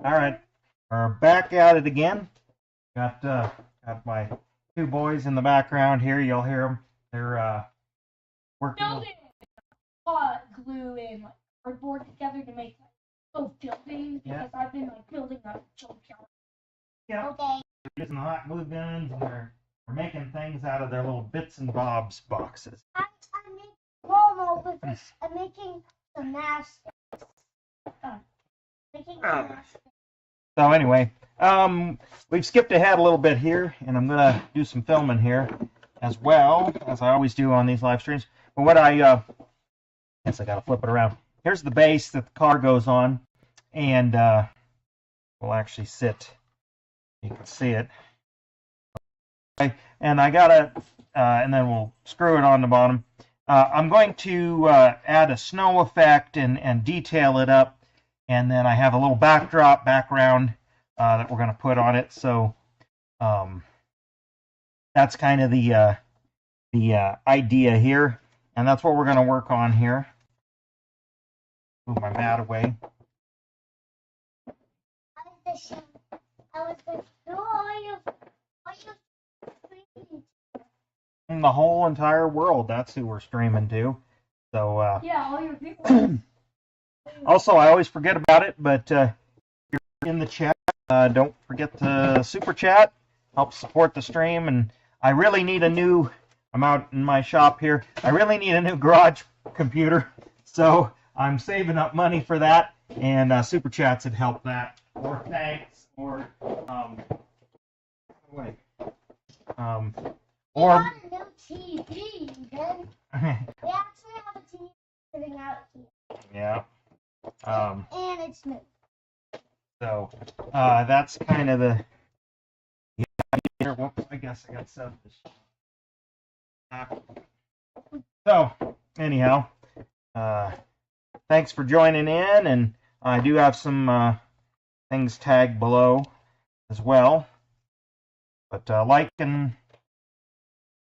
All right, we're back at it again. Got my two boys in the background here. You'll hear them. They're working. Building glue and like cardboard together to make little buildings because I've been like building a junkyard. Yeah. Okay. They're using the hot glue guns and they're making things out of their little bits and bobs boxes. I'm making Momo because I'm making the mask. So anyway, we've skipped ahead a little bit here, and I'm gonna do some filming here as well, as I always do on these live streams. But what I guess I gotta flip it around. Here's the base that the car goes on, and we'll actually sit. You can see it. Okay, and I gotta, and then we'll screw it on the bottom. I'm going to add a snow effect and detail it up. And then I have a little background that we're going to put on it. So that's kind of the idea here. And that's what we're going to work on here. Move my mat away. I was going to do all your streaming. In the whole entire world, that's who we're streaming to. So yeah, all your people. Also, I always forget about it, but if you're in the chat, don't forget to super chat. Help support the stream. And I really need a new, I'm out in my shop here, I really need a new garage computer. So I'm saving up money for that. And super chats would help that. Or thanks. Or, wait. Or a new TV, then. We actually have a TV sitting out here. Yeah. And it's new. So that's kind of the idea. Whoops, I guess I got set up. So anyhow, thanks for joining in, and I do have some things tagged below as well. But like and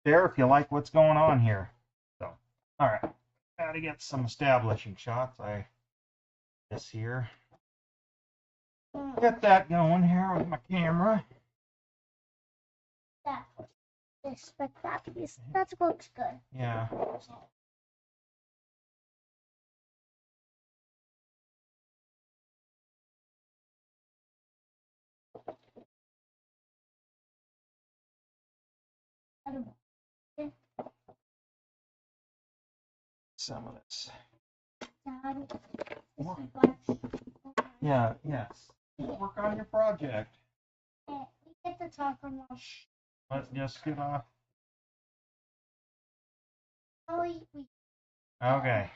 share if you like what's going on here. So all right, gotta get some establishing shots. This here. Get that going here with my camera. That piece. That looks good. Yeah. Some of this. Yeah, yes. Work on your project. We get to talk on that. Let's just get off. Okay.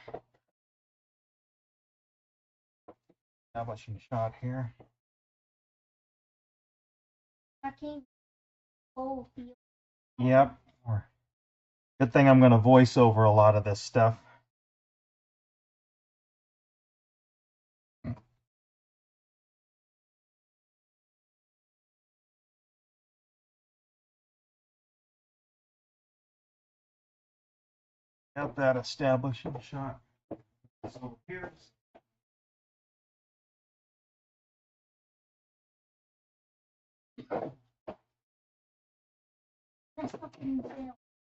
Establishing shot here. Yep. Good thing I'm going to voice over a lot of this stuff. Got that establishing shot. So here's.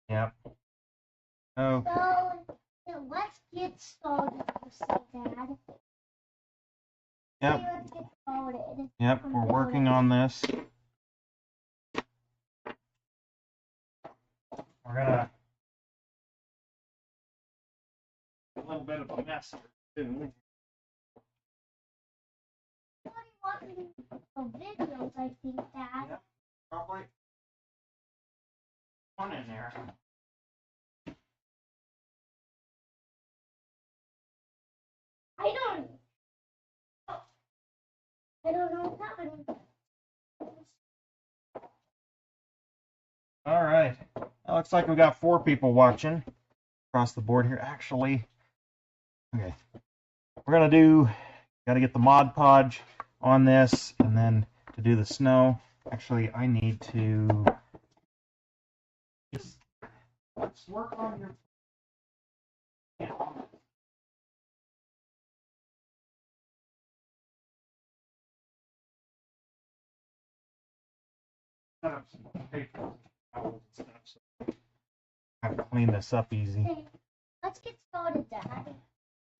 Yep. Okay. So let's get started, Dad. Yep. Let's get started. Yep, we're working on this. We're gonna a little bit of a mess here too. Videos, I think, Dad. Yep, probably one in there. I don't know what's happening. All right. It looks like we got 4 people watching across the board here. Actually, okay. We're got to get the Mod Podge on this, and then to do the snow. Actually, I need to let's work on your. Yeah. set up some paper towels and stuff, so I have to clean this up easy. Hey, let's get started, Dad.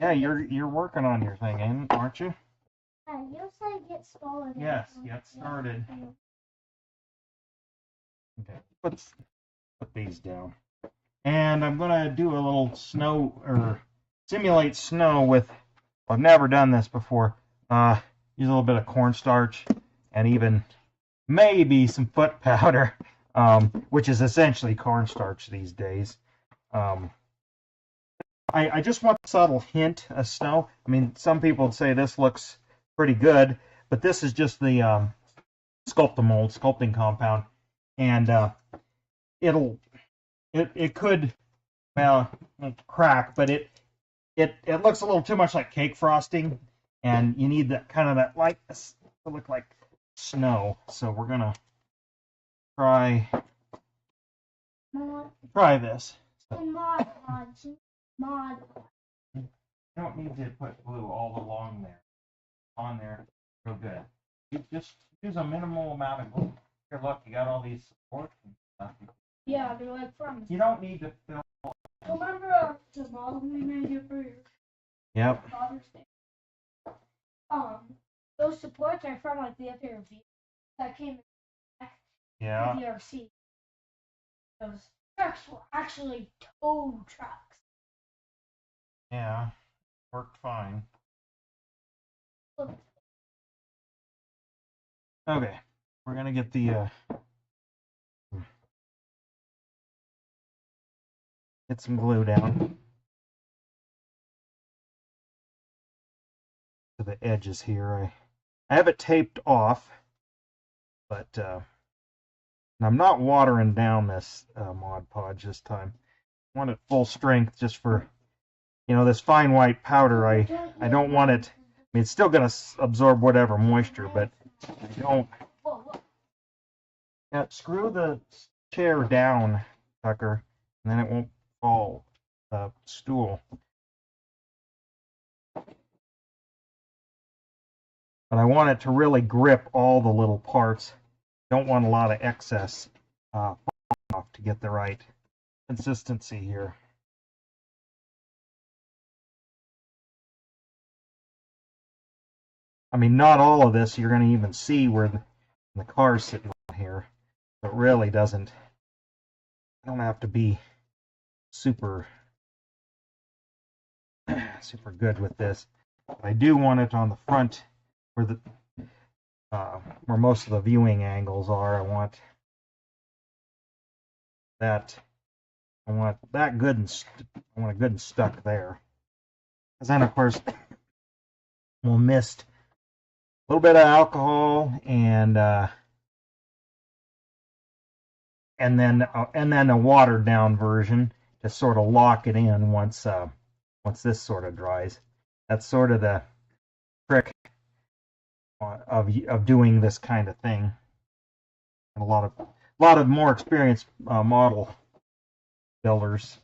Yeah, you're working on your thing, aren't you? You said get started. Yes, get started. Okay, let's put these down. And I'm gonna do a little snow or simulate snow with. I've never done this before. Use a little bit of cornstarch and even maybe some foot powder, which is essentially cornstarch these days. I just want a subtle hint of snow. I mean, some people would say this looks pretty good, but this is just the sculpting compound, and it could, well, crack, but it looks a little too much like cake frosting, and you need that kind of that lightness to look like snow. So we're gonna try this. Mod. You don't need to put glue all along there, on there, real good. You just use a minimal amount of glue. Here, look, you got all these supports and stuff. Yeah, they're like from. You don't need to fill. Remember the model we made here for your Yep. Father's Day? Those supports are from like the other vehicle that came back Yeah. to the RC. Those trucks were actually tow trucks. Yeah. Worked fine. Okay. We're gonna get the get some glue down to the edges here. I have it taped off, but I'm not watering down this Mod Podge this time. I want it full strength just for, this fine white powder. I don't want it. I mean, it's still going to absorb whatever moisture, but I don't. Yeah, screw the chair down, Tucker, and then it won't fall the stool. But I want it to really grip all the little parts. Don't want a lot of excess off to get the right consistency here. I mean, not all of this you're going to even see where the car's sitting on here. It really doesn't. I don't have to be super good with this. But I do want it on the front where where most of the viewing angles are. I want that. I want that good and I want it good and stuck there. Because then, of course, we'll mist a little bit of alcohol and then a watered down version to sort of lock it in once this sort of dries. That's sort of the trick of doing this kind of thing. And a lot of more experienced model builders,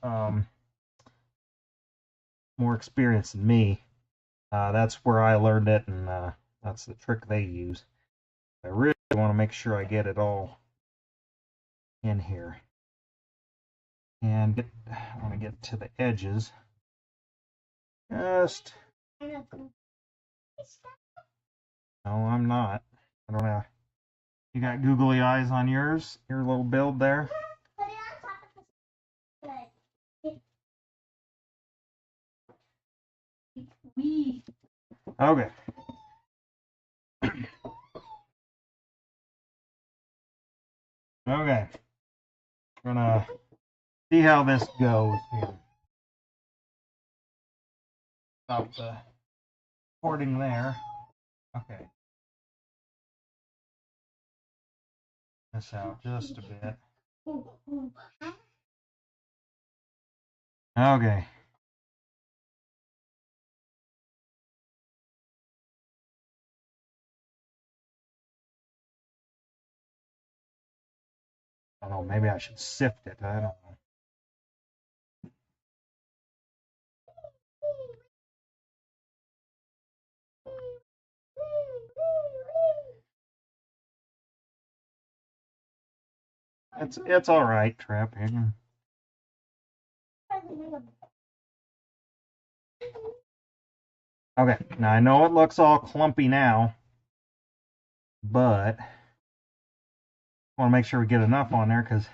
more experienced than me. That's where I learned it, and that's the trick they use. I really want to make sure I get it all in here, and I want to get to the edges. Just no, I'm not. I don't know. You got googly eyes on yours? Your little build there? Okay. Okay. We're gonna see how this goes here. Stop the recording there. Okay. This out just a bit. Okay. I don't know, maybe I should sift it. I don't know. It's all right, Trap. Okay, now I know it looks all clumpy now, but I want to make sure we get enough on there because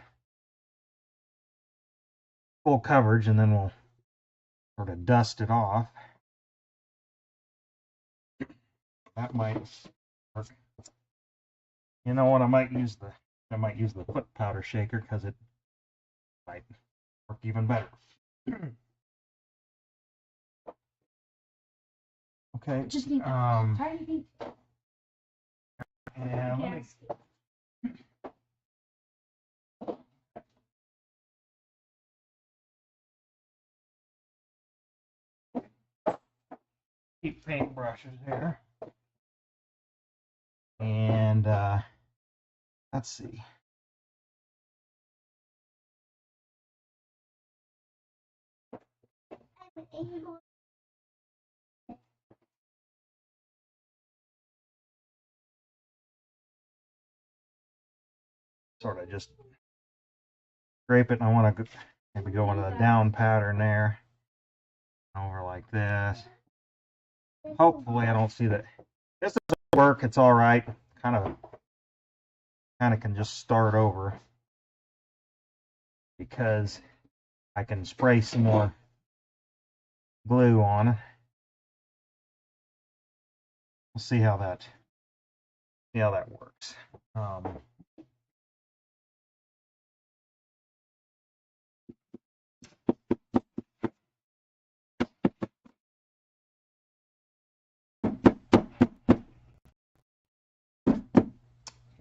full coverage, and then we'll sort of dust it off. That might work. You know what? I might use the foot powder shaker because it might work even better. Okay. Just need tiny bit. And let me keep paintbrushes here. And let's see. Sort of just scrape it, and I want to maybe go into the down pattern there. Over like this. Hopefully I don't see that. This doesn't work, it's all right. Kind of can just start over because I can spray some more glue on it. We'll see how that works.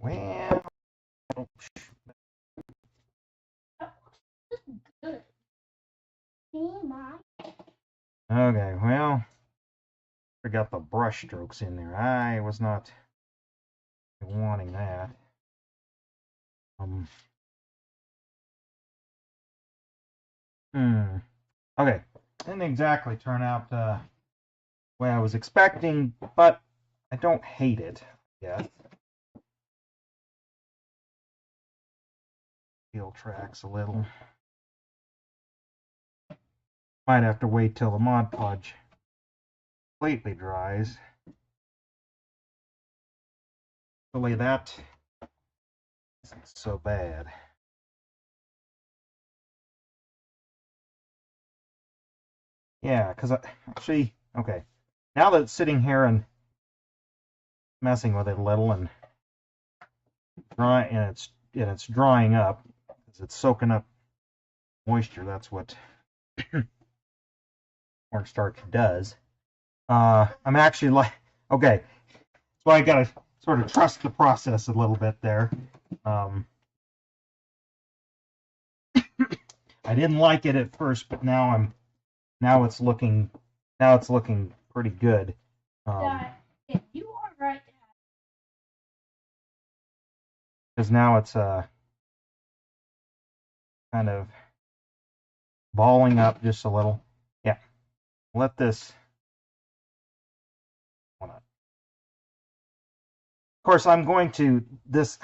Well, oh, Good. okay, well, I got the brush strokes in there. I was not wanting that. Okay, didn't exactly turn out the way I was expecting, but I don't hate it yet. Heel tracks a little. Might have to wait till the Mod Podge completely dries. Hopefully that isn't so bad. Yeah, because actually, okay, now that it's sitting here and messing with it a little and it's drying up, because it's soaking up moisture. That's what cornstarch does. I'm actually like, okay, so I gotta sort of trust the process a little bit there. I didn't like it at first, but now it's looking pretty good. If you are right, Because now it's kind of balling up just a little. Yeah, let this. Of course, I'm going to this.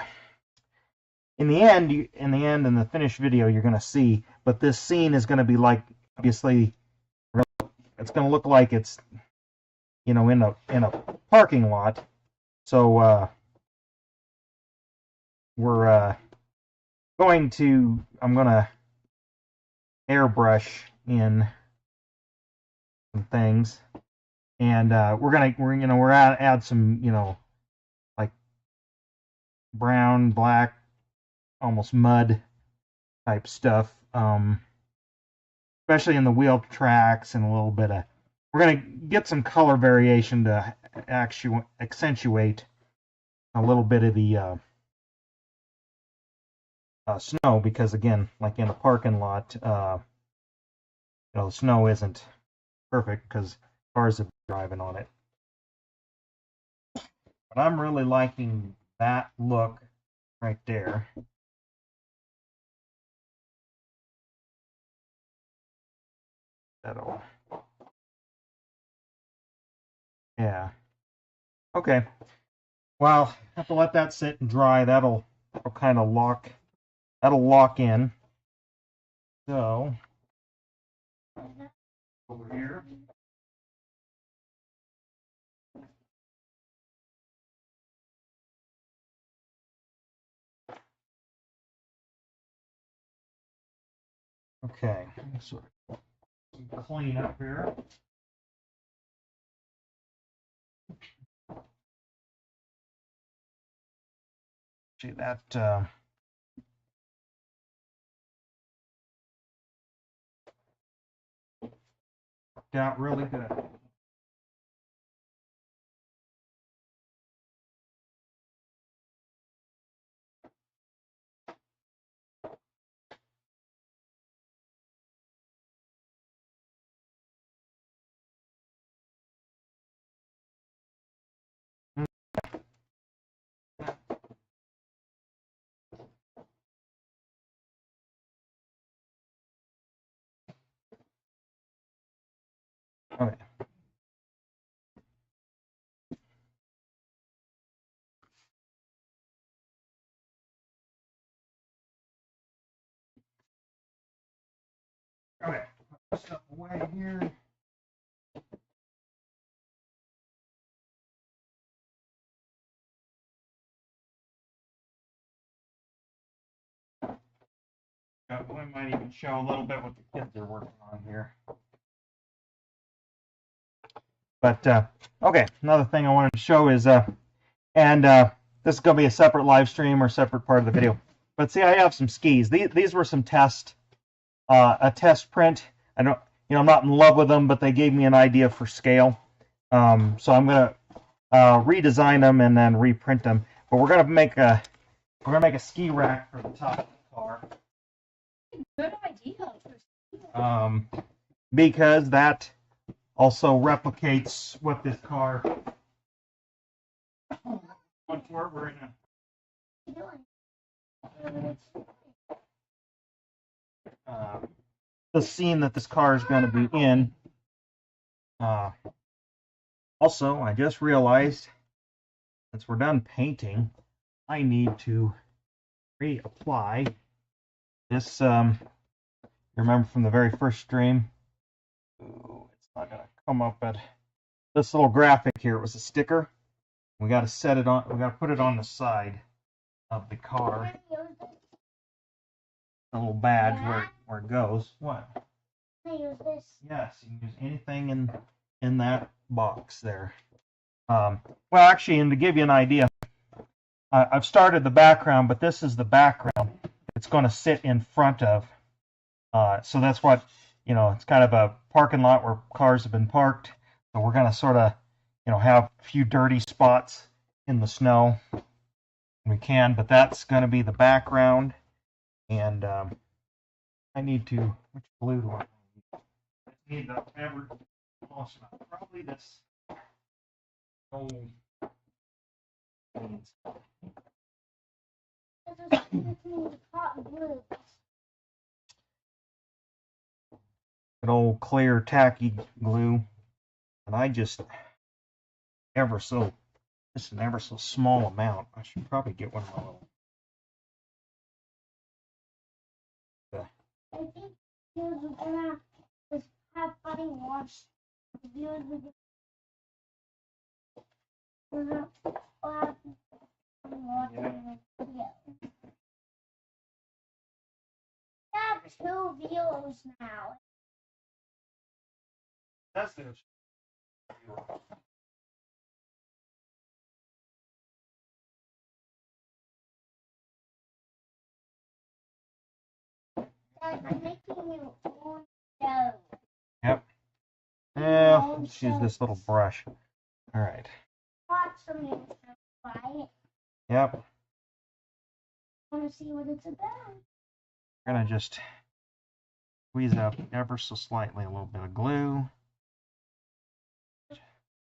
In the end, in the finished video, you're going to see. But this scene is going to be like, obviously, it's going to look like it's, in a parking lot. So I'm going to airbrush in some things, and we're gonna add some, like brown, black, almost mud type stuff, especially in the wheel tracks, and a little bit of. We're gonna get some color variation to actually accentuate a little bit of the snow, because again, like in a parking lot, the snow isn't perfect because cars are driving on it. But I'm really liking that look right there. That'll. Yeah. Okay. Well, have to let that sit and dry. That'll kind of lock that'll lock in. So over here. Okay, sort of clean up here. See that worked out really good. Okay. Okay. Put stuff away here. We might even show a little bit what the kids are working on here. But okay, another thing I wanted to show is this is going to be a separate live stream or separate part of the video. But see, I have some skis. These were some a test print. I don't, I'm not in love with them, but they gave me an idea for scale. So I'm going to redesign them and then reprint them. But we're going to make a ski rack for the top of the car. Good idea. Because that also replicates what this car. We're in the scene that this car is going to be in. Also, I just realized, since we're done painting, I need to reapply this. Remember from the very first stream? Ooh, it's not going to come up, but this little graphic here, it was a sticker. We got to set it on. We got to put it on the side of the car. A little badge where it goes. What? Can I use this? Yes, you can use anything in that box there. Well, actually, and to give you an idea, I've started the background, but this is the background it's going to sit in front of. So that's what, it's kind of a parking lot where cars have been parked. So we're going to sort of, have a few dirty spots in the snow. We can, but that's going to be the background. And I need to, which glue do I need? I need the fabric. Probably this old. Good old clear tacky glue. And I just just an ever so small amount. I should probably get one of my little. I think we're gonna just have funny wash. We're gonna have funny wash in the video. We have 2 views now. That's the. Dad, I'm making you own dough. Yep. Yeah, let's use this little brush. All right. Watch some you try it. Yep. Want to see what it's about? We're gonna just squeeze out ever so slightly a little bit of glue.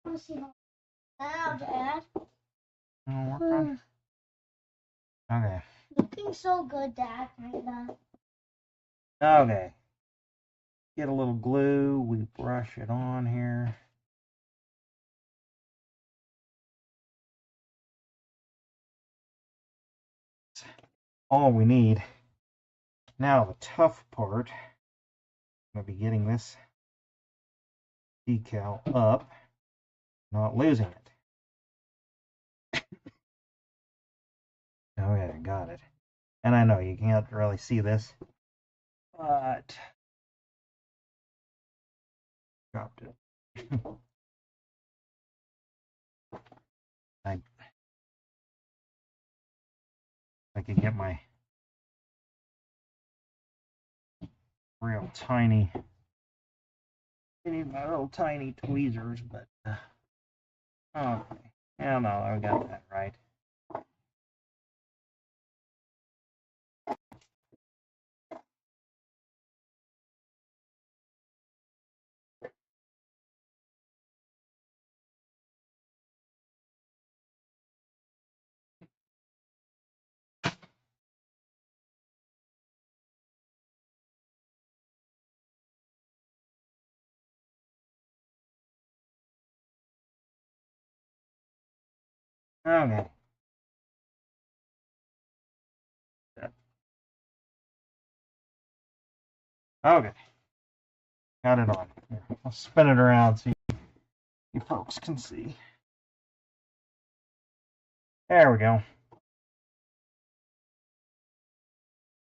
Want to see how Dad? Work on. Okay. Looking so good, Dad. Kinda. Okay. Get a little glue. We brush it on here. All we need. Now the tough part, I'm going to be getting this decal up, not losing it. Okay, got it. And I know you can't really see this, but dropped it. I could get my real tiny, I need my little tiny tweezers, but okay. Yeah, no, I got that right. Okay. Okay. Got it on. Here, I'll spin it around so you folks can see. There we go.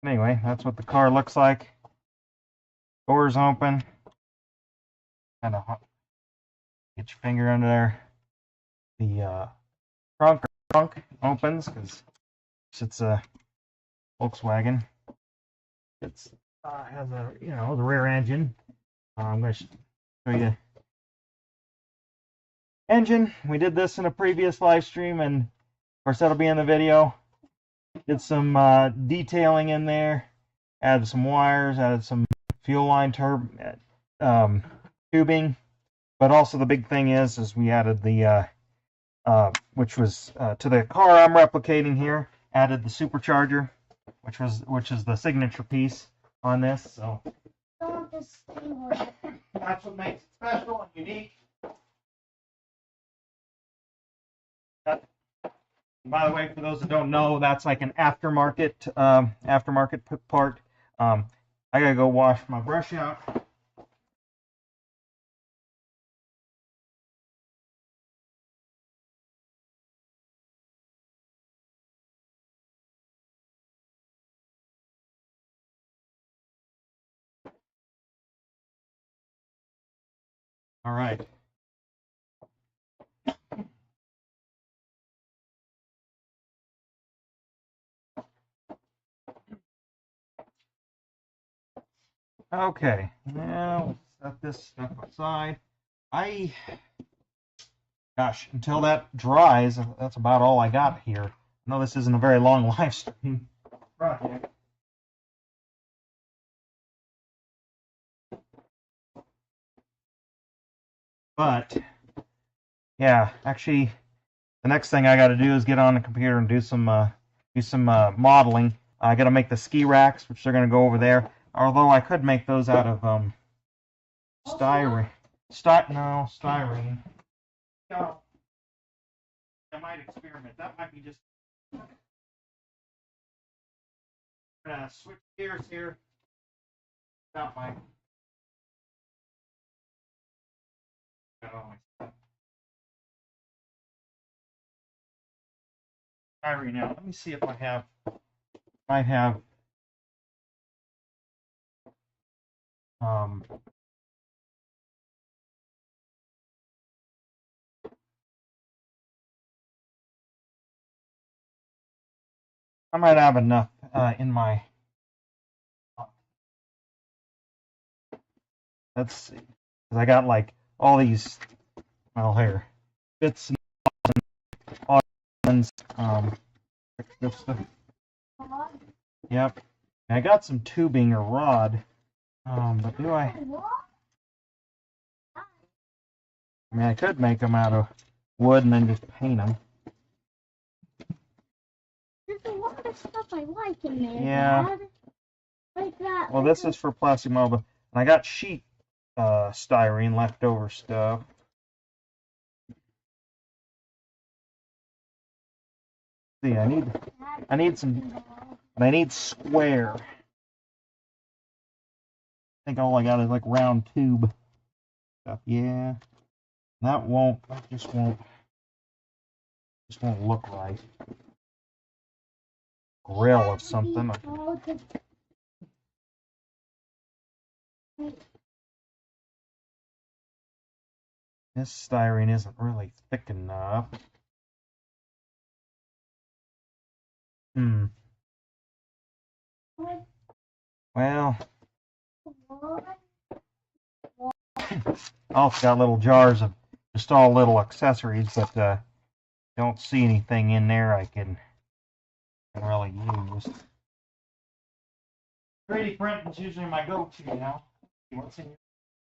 Anyway, that's what the car looks like. Doors open. Kind of get your finger under there. The trunk opens because it's a Volkswagen. It's has a the rear engine. I'm going to show you engine. We did this in a previous live stream, and of course that'll be in the video. Did some detailing in there. Added some wires. Added some fuel line tubing. But also the big thing is we added the which was to the car I'm replicating here. Added the supercharger, which is the signature piece on this. So that's what makes it special and unique. By the way, for those that don't know, that's like an aftermarket part. I gotta go wash my brush out. All right. Okay. Now set this stuff aside. Gosh, until that dries, that's about all I got here. I know this isn't a very long live stream project. But yeah, actually, the next thing I got to do is get on the computer and do some modeling. I got to make the ski racks, which they're going to go over there. Although I could make those out of styrene. Styrene. No, I might experiment. That might be just. I'm gonna switch gears here. Not my. Styrene now. Let me see if I might have um. I might have enough in my. Let's see. Because I got like all these, well, here, bits and odds, this stuff. Yep. I got some tubing or rod, but do I? I mean, I could make them out of wood and then just paint them. There's a lot of stuff I like in there, Yeah. Dad. Like that. Well, this is for plastic mold, and I got sheet styrene leftover stuff. See, I need some, but I need square. think all I got is like round tube stuff. Yeah, that just won't look right. Grill of something. This styrene isn't really thick enough. Well, I also got little jars of just all little accessories, but don't see anything in there I can really use. 3D printing is usually my go-to now. What's in your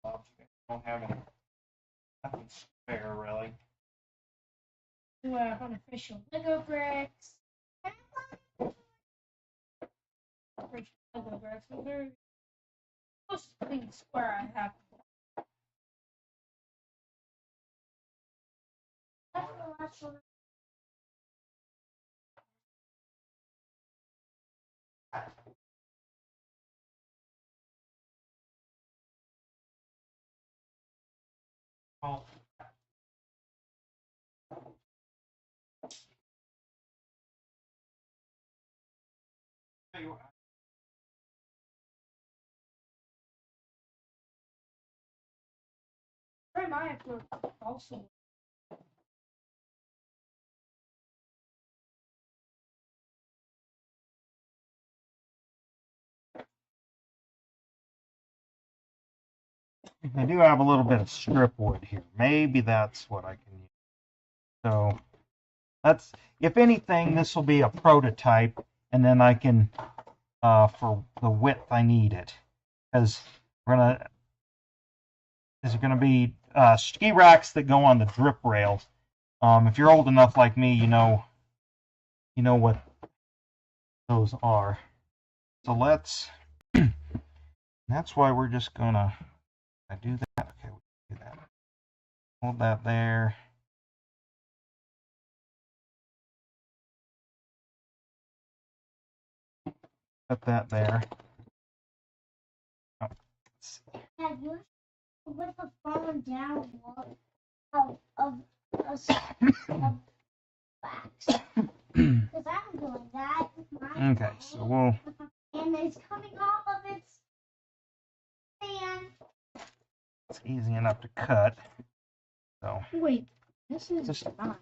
box? I don't have any. Nothing spare, really. Unofficial Lego bricks. Lego bricks. They're most clean square I have. Well, Try mine for also. I do have a little bit of strip wood here. Maybe that's what I can use. So that's, if anything, this will be a prototype, and then I can, for the width I need it, because there's gonna be ski racks that go on the drip rails. If you're old enough like me, you know what those are. So that's why we're just gonna do that. Okay, we do that. Hold that there. Put that there. Oh, let's see. Have you with the falling down wall of wax? Because I'm doing that with my Okay, so we'll. And it's coming off of its fan. It's easy enough to cut. So. Wait, this is just fine.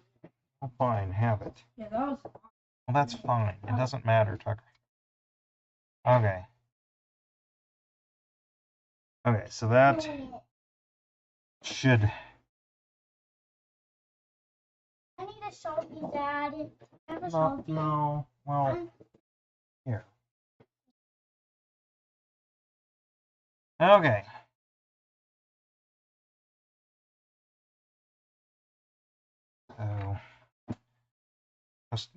Oh, fine, have it. Yeah, that was. Well, that's fine. It doesn't matter, Tucker. Okay. Okay, so that should. I need a Sharpie, Dad. I have a Sharpie. No. Well, here. Okay. So, just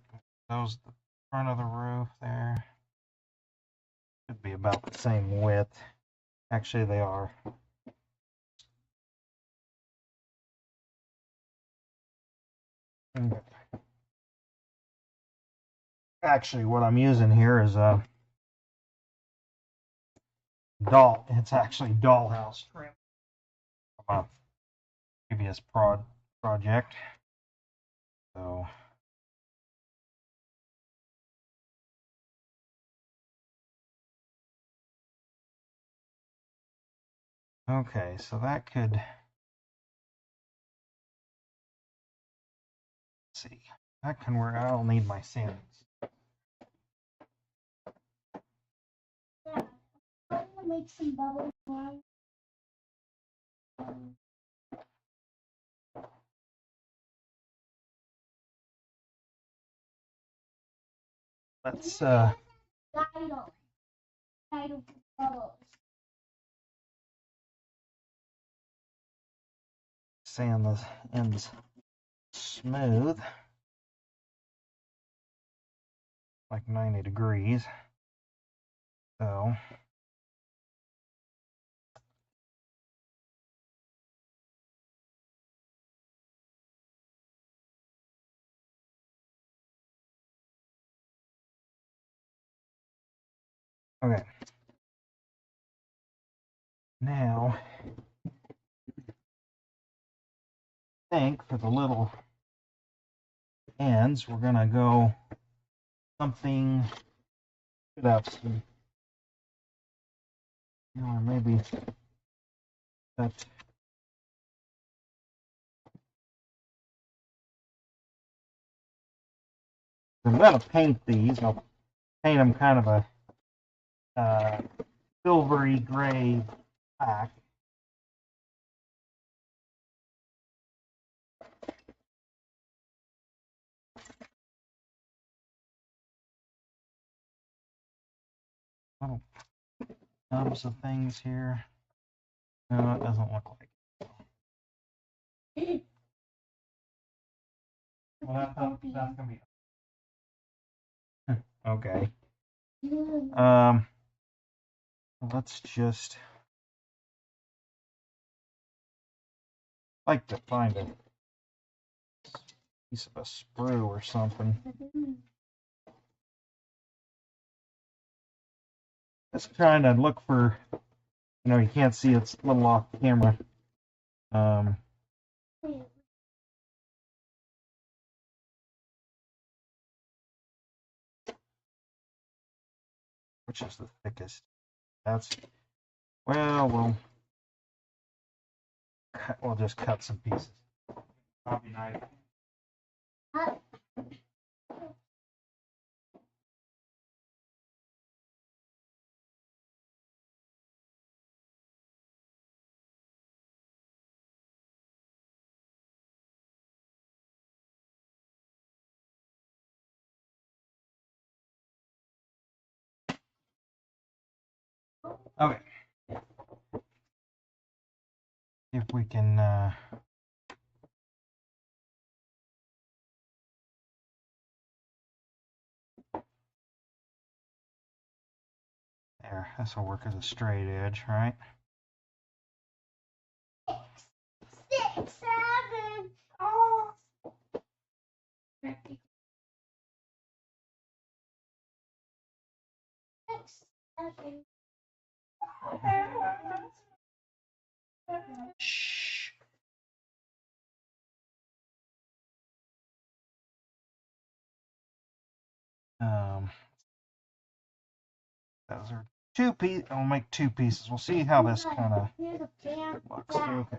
those the front of the roof there. Should be about the same width. Actually, they are. Okay. Actually, what I'm using here is a doll. It's actually dollhouse trim from a previous project. So. Okay, so that could. Let's see. That can work. I'll need my sands. Yeah, I'm gonna make some bubbles. Let's Tidal bubbles. sand the ends smooth, like 90 degrees. So. Okay. Now, I think for the little ends, we're gonna go something. Put up some, or maybe that. I'm gonna paint these. I'll paint them kind of a silvery gray black. Little nubs of things here. No, it doesn't look like it. Well, that's gonna be okay. Let's just like to find a piece of a sprue or something. Just trying to look for, you can't see, it's a little off camera. Which is the thickest? We'll just cut some pieces. Hobby knife. Okay. If we can there, this will work as a straight edge, right? 6, 7. Oh. 6, 7. Shh. Those are 2 pieces. I'll make 2 pieces. We'll see how this kind of looks. Okay.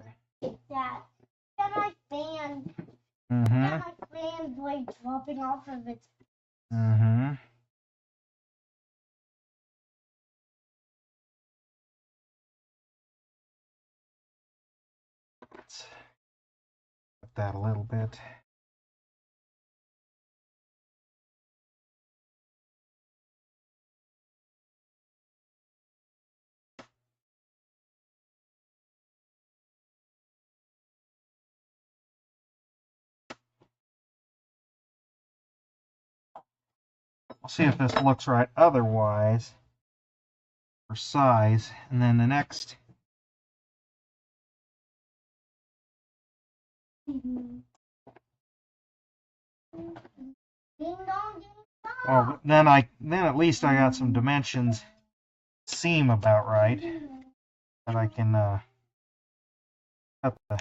That. Got my fan. Mm-hmm. Got my fan blade dropping off of its. Mm-hmm. Let's put that a little bit. We'll see if this looks right otherwise for size. And then the next. Well, then at least I got some dimensions seem about right that I can cut the.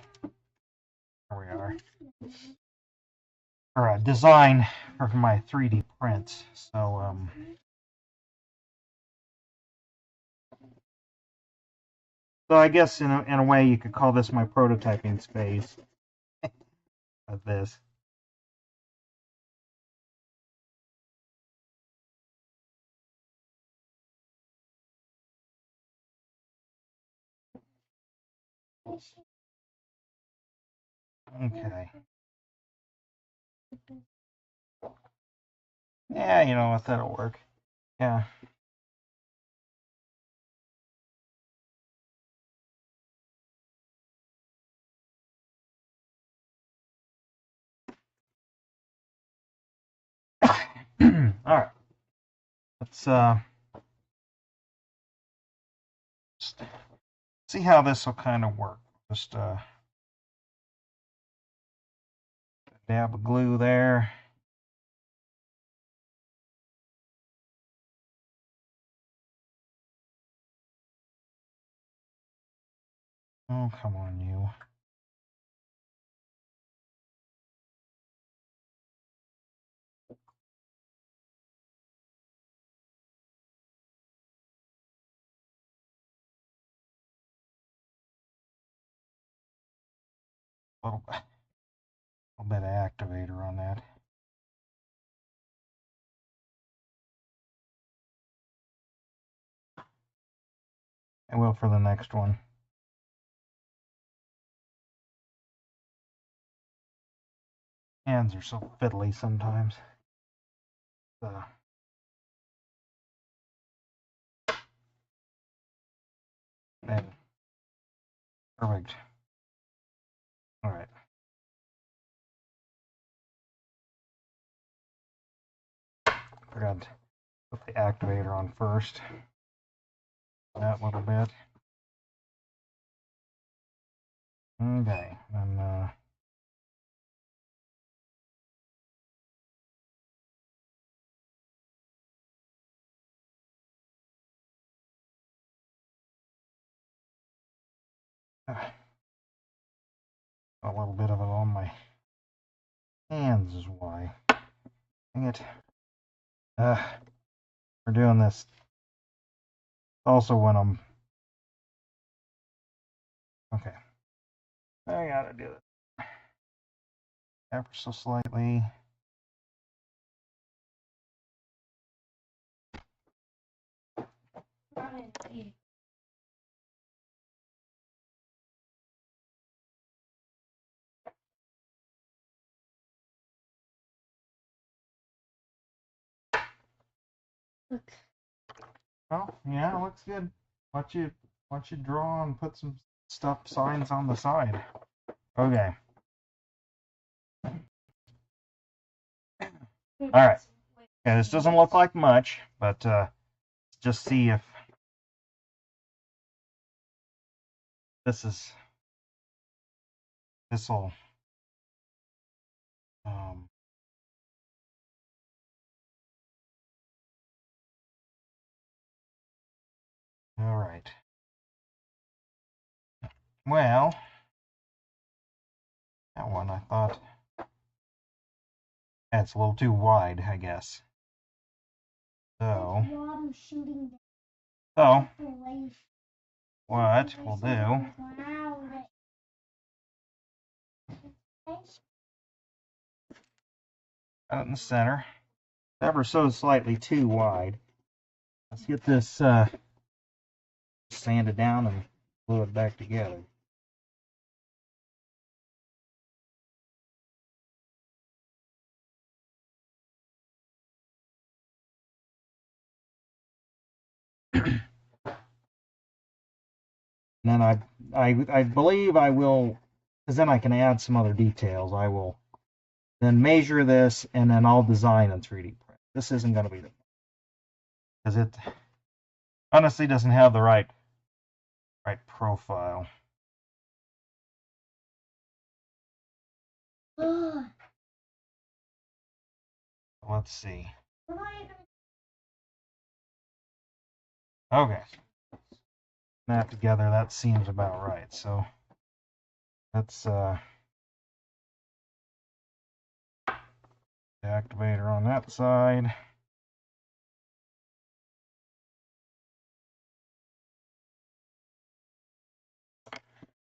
There we are. Or design for my 3D prints. So So I guess in a way you could call this my prototyping space of this. Okay. Yeah, you know what, that'll work. Yeah. All right. Let's see how this will kind of work. Just dab of glue there. Oh, come on, you. Little bit of activator on that. I will for the next one. Hands are so fiddly sometimes. And perfect. All right. Forgot to put the activator on first. That little bit. Okay, and a little bit of it on my hands is why. Dang it. We're doing this also when I'm... Okay. I gotta do it ever so slightly. Look. Oh, yeah, it looks good. Why don't you draw and put some signs on the side. Okay. All right. Yeah, this doesn't look like much, but just see if this'll all right. Well, that one I thought that's a little too wide, I guess. So, Water shooting what down. we'll do out in the center, ever so slightly too wide. Let's get this sanded down and glue it back together. And then I believe I will, because then I can add some other details. I will then measure this, and then I'll design in 3D print. This isn't going to be the, because it honestly doesn't have the right profile. Let's see. Okay. That together, that seems about right. So let's the activator on that side.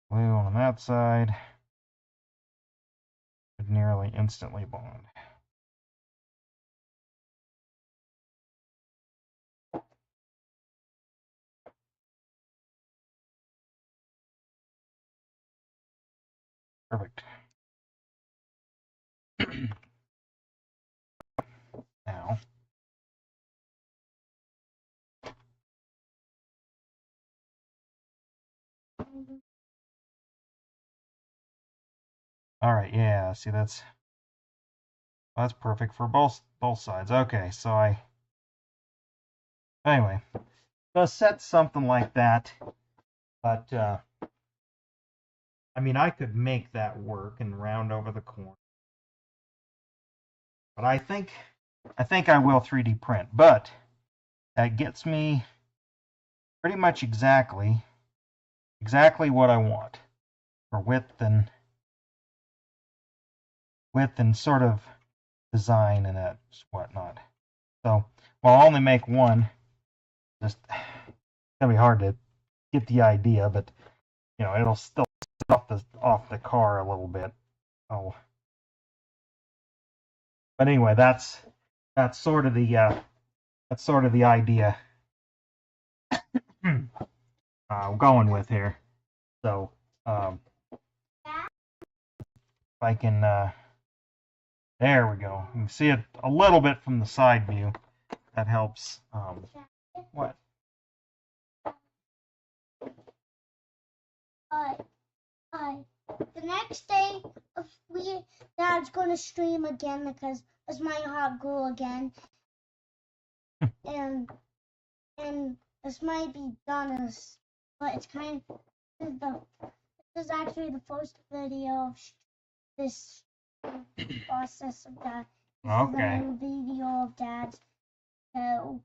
Glue on that side. Would nearly instantly bond. Perfect. Now, all right, yeah, see that's perfect for both sides. Okay, so anyway, so set something like that, but I mean I could make that work and round over the corner. But I think I will 3D print, but that gets me pretty much exactly exactly what I want for width and sort of design and that whatnot. So, well, I'll only make one. Just it's gonna be hard to get the idea, but you know, it'll still set off the car a little bit. Oh, but anyway, that's sort of the idea going with here. So, if I can, there we go. You can see it a little bit from the side view. That helps. What? The next day, Dad's going to stream again because it's my hot glue again, and this might be done but it's kind of this is actually the first video of this process of that. Okay. This is a video of Dad's. So.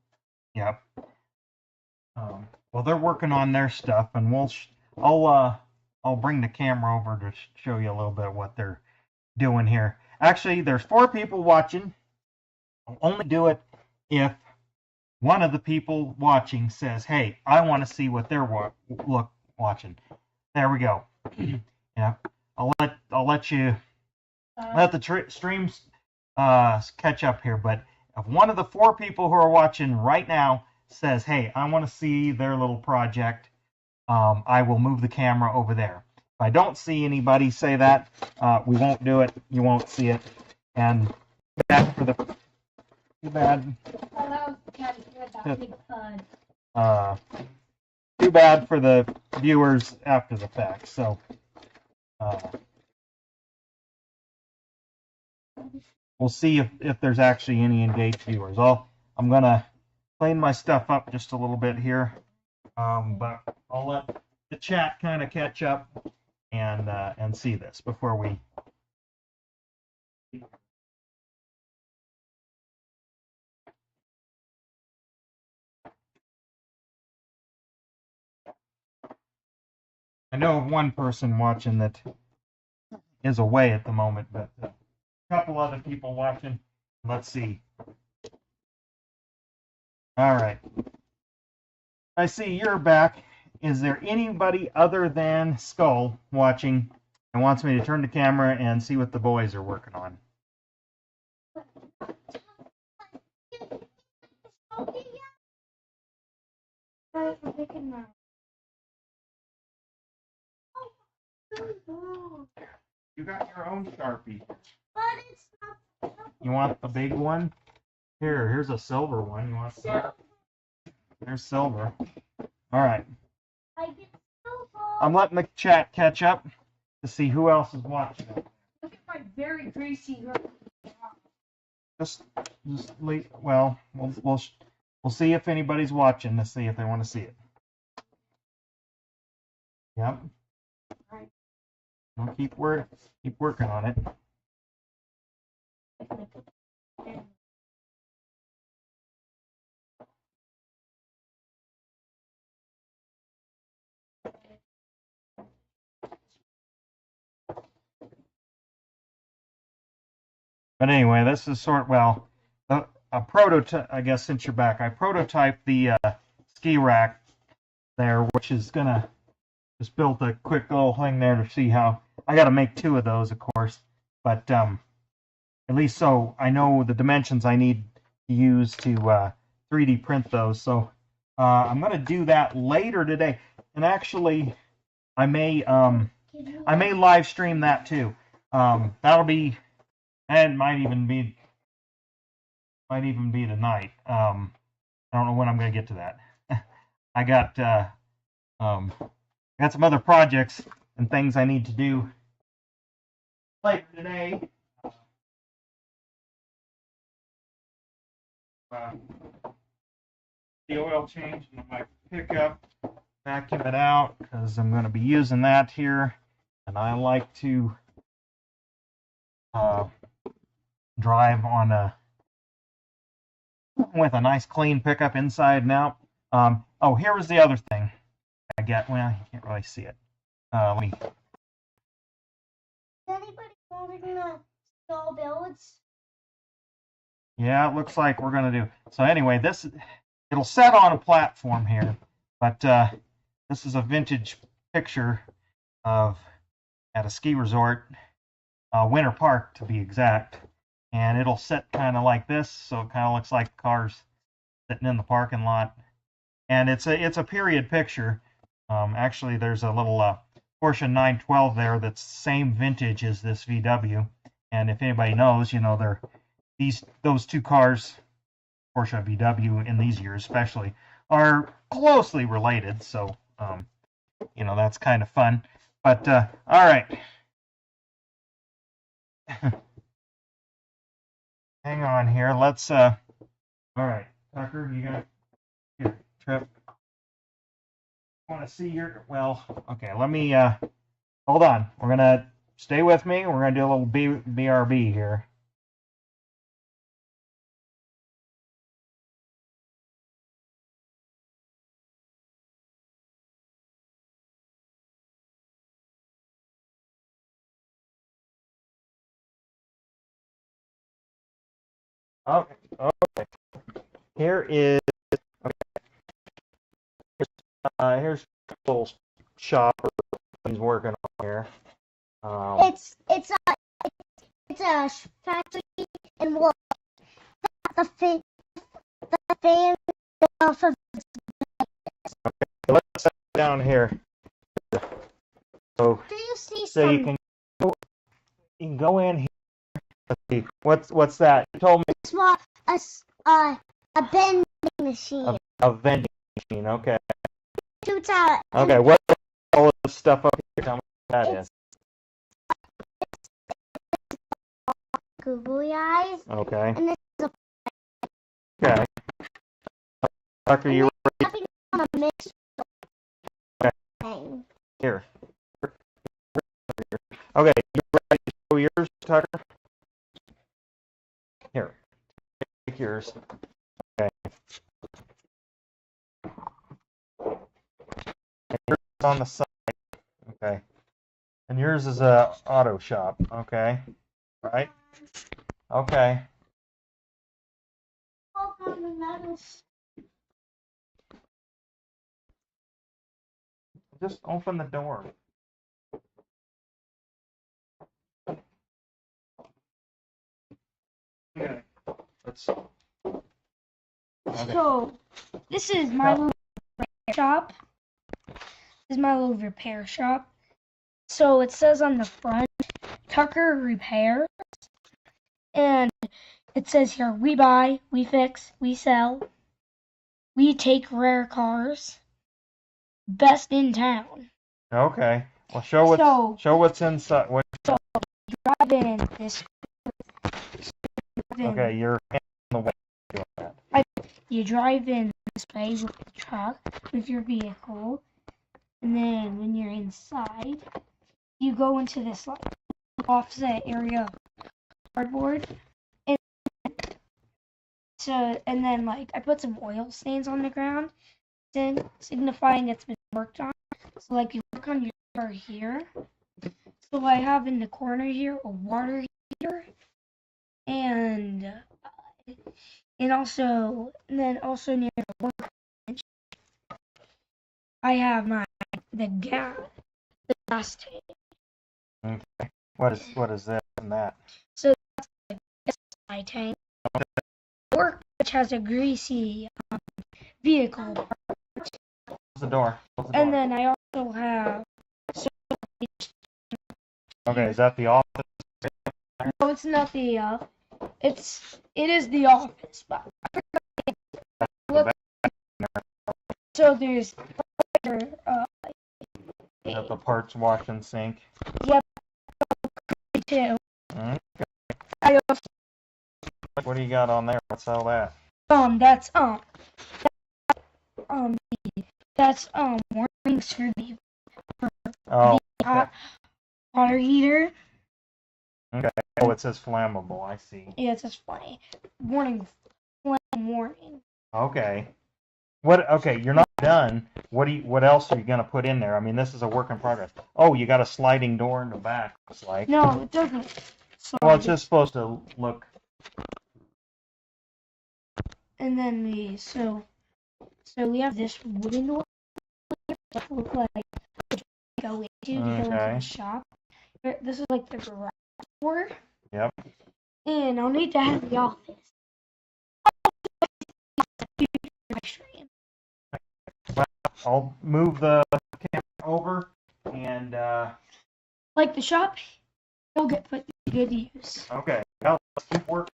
Yep. Well, they're working on their stuff, and I'll bring the camera over to show you a little bit of what they're doing here. Actually, there's 4 people watching. I'll only do it if one of the people watching says, "Hey, I want to see what they're watching." There we go. Yeah, I'll let you let the streams catch up here. But if one of the 4 people who are watching right now says, "Hey, I want to see their little project," I will move the camera over there. If I don't see anybody say that, we won't do it. You won't see it. And too bad. Too bad for the viewers after the fact. So, we'll see if there's actually any engaged viewers. I'm gonna clean my stuff up just a little bit here, but I'll let the chat kind of catch up and see this before we. I know of one person watching that is away at the moment, but a couple other people watching. Let's see. All right. I see you're back. Is there anybody other than Skull watching and wants me to turn the camera and see what the boys are working on? You got your own Sharpie. But it's not. You want the big one? Here's a silver one. You want silver? There's silver. All right. I get silver. I'm letting the chat catch up to see who else is watching. Look at my very greasy girl. Just wait. Well, we'll see if anybody's watching to see if they want to see it. Yep. Right. We'll keep working on it. But anyway, this is a prototype. I guess since you're back, I prototyped the ski rack there, which is gonna just built a quick little thing there to see how. I got to make 2 of those, of course, but at least so I know the dimensions I need to use to 3D print those. So I'm gonna do that later today, and actually I may live stream that too. That'll be. And might even be tonight. I don't know when I'm going to get to that. I got some other projects and things I need to do later today. The oil change in my pickup, vacuum it out because I'm going to be using that here, and I like to drive on with a nice clean pickup inside and out. Oh, here was the other thing. I get, well, you can't really see it. Let me. Is anybody holding the small builds? Yeah, it looks like we're gonna do. So anyway, it'll set on a platform here, but this is a vintage picture of at a ski resort, Winter Park to be exact, and it'll set kind of like this, so it kind of looks like cars sitting in the parking lot, and it's a period picture. Actually, there's a little Porsche 912 there that's same vintage as this VW, and if anybody knows, you know, those two cars, Porsche VW in these years especially, are closely related, so you know, that's kind of fun. But all right. Hang on here. Let's all right, Tucker, you got here, Trip. Want to see your, well, okay, let me hold on. We're gonna stay with me. We're gonna do a little BRB here. Okay, okay. Here is here's a little shop he's working on here. It's a factory and look, the fan off of. Let's set it down here. So, Do you see so some? you can go in here. Let's see. What's that? You told me Small, a vending machine. a vending machine. Okay. Shoots out. Okay. What all this stuff up here? Tell me what that is. Googly eyes. Okay. And this is Okay. Tucker, you ready? on a mixed Okay. thing. Here. Okay. You ready to show yours, Tucker? Here. Take yours. Okay. And yours is on the side. Okay. And yours is a auto shop. Okay. Right? Okay. Just open the door. Okay. Let's. Okay. So, this is my little repair shop. This is my little repair shop. So it says on the front, Tucker Repair. And it says here, we buy, we fix, we sell. We take rare cars. Best in town. Okay. Well, So- show what's inside. What? Drive in this. Okay, you're in the way. Doing that. You drive in this way with the truck, with your vehicle. And then when you're inside, you go into this like offset area of cardboard. So, and then like I put some oil stains on the ground, signifying it's been worked on. So like you work on your car here. So I have in the corner here a water heater, and also near the workbench, I have the gas tank. Okay. What is this and that? So that's the gas tank. Workbench has a greasy vehicle. Close the door. Close the door. And then I also have. Okay, is that the office? No, it's not the. It is the office, but look. So there's. Is that the parts wash and sink? Too. Okay. I also, What do you got on there? What's all that? that's warnings for the Oh, hot water heater. okay. Oh, it says flammable. I see. Yeah, it's just funny. Warning. Okay. What? Okay, you're not done. What else are you gonna put in there? I mean, this is a work in progress. Oh, you got a sliding door in the back. Looks like. No, it doesn't. Well, it's just supposed to look. And then so we have this wooden door that look like go into to go into Okay. the shop. This is like the garage door. Yep. And I'll need to have the office. Well, I'll move the camera over and. Like the shop, it'll get put to good use. Okay. Well, let's keep working.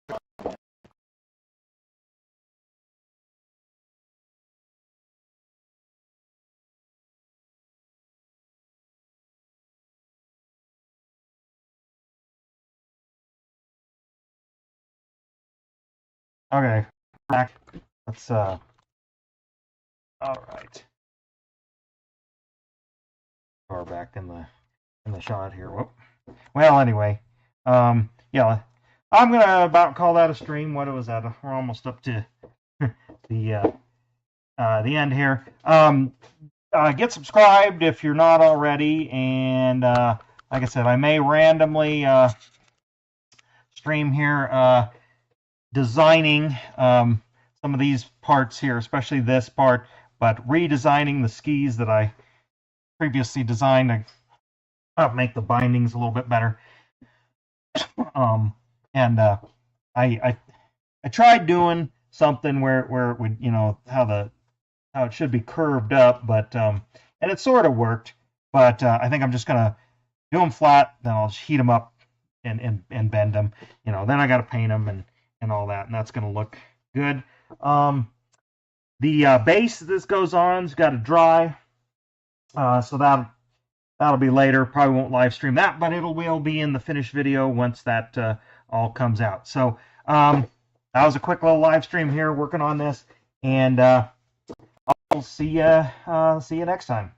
Okay, back. Let's all right. Or back in the shot here. Whoop. Well, anyway, yeah, I'm gonna about call that a stream. What was that? We're almost up to the end here. Get subscribed if you're not already, and like I said, I may randomly stream here. Designing some of these parts here, especially this part, but redesigning the skis that I previously designed to make the bindings a little bit better. And I tried doing something where it would, how it should be curved up, but and it sort of worked, but I think I'm just gonna do them flat, then I'll just heat them up and bend them. Then I got to paint them and all that, and that's going to look good. The base that this goes on's got to dry, so that'll be later. Probably won't live stream that, but will be in the finished video once that all comes out. So that was a quick little live stream here working on this, and I'll see you next time.